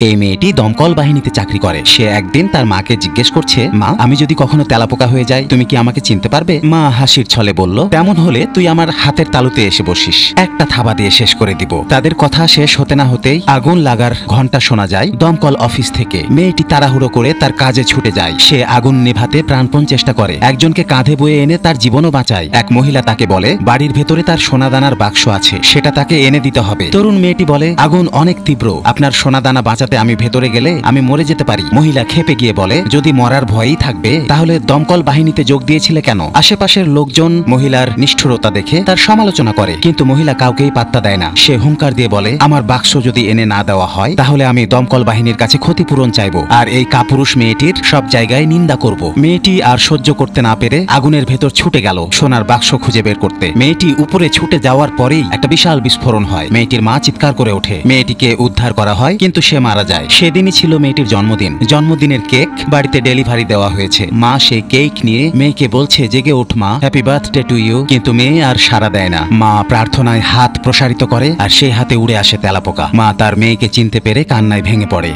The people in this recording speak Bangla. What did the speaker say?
এই মেয়েটি দমকল বাহিনীতে চাকরি করে। সে একদিন তার মাকে জিজ্ঞেস করছে, মা, আমি যদি কখনো তেলাপোকা হয়ে যাই তুমি কি আমাকে চিনতে পারবে? মা হাসির ছলে বলল, তেমন হলে তুই আমার হাতের তালুতে এসে বসিস, একটা থাবা দিয়ে শেষ করে দিব। তাদের কথা শেষ হতে না হতেই আগুন লাগার ঘন্টা শোনা যায় দমকল অফিস থেকে। মেয়েটি তাড়াহুড়ো করে তার কাজে ছুটে যায়। সে আগুন নেভাতে প্রাণপণ চেষ্টা করে, একজনকে কাঁধে বয়ে এনে তার জীবনও বাঁচায়। এক মহিলা তাকে বলে বাড়ির ভেতরে তার সোনাদানার বাক্স আছে, সেটা তাকে এনে দিতে হবে। তরুণ মেয়েটি বলে, আগুন অনেক তীব্র, আপনার সোনাদানা বাঁচাতে আমি ভেতরে গেলে আমি মরে যেতে পারি। মহিলা ক্ষেপে গিয়ে বলে, যদি মরার ভয়ই থাকবে তাহলে দমকল বাহিনীতে যোগ দিয়েছিলে কেন? আশেপাশের লোকজন মহিলার নিষ্ঠুরতা দেখে তার সমালোচনা করে, কিন্তু মহিলা কাউকেই পাত্তা দেয় না। সে হুঙ্কার দিয়ে বলে, আমার বাক্স যদি এনে না দেওয়া হয় তাহলে আমি দমকল বাহিনীর কাছে ক্ষতিপূরণ চাইবো, আর এই কাপুরুষ মেয়েটির সব জায়গায় নিন্দা করব। মেয়েটি আর সহ্য করতে না পেরে আগুনের ভেতর ছুটে গেল সোনার বাক্স খুঁজে বের করতে। মেয়েটি উপরে ছুটে যাওয়ার পরেই একটা বিশাল বিস্ফোরণ হয়। মেয়েটির মা চিৎকার করে ওঠে। মেয়েটিকে উদ্ধার করা হয়, কিন্তু সে মারা যায়। সেদিনই ছিল মেয়েটির জন্মদিন। জন্মদিনের কেক বাড়িতে ডেলিভারি দেওয়া হয়েছে। মা সেই কেক নিয়ে মেয়েকে বলছে, জেগে ওঠ মা, হ্যাপি বার্থডে টু ইউ। কিন্তু মেয়ে আর সাড়া দেয় না। মা প্রার্থনায় হাত প্রসারিত করে আর সেই হাতে উড়ে আসে তেলাপোকা। মা তার মেয়েকে চিনতে পেরে কান্নায় ভেঙে পড়ে।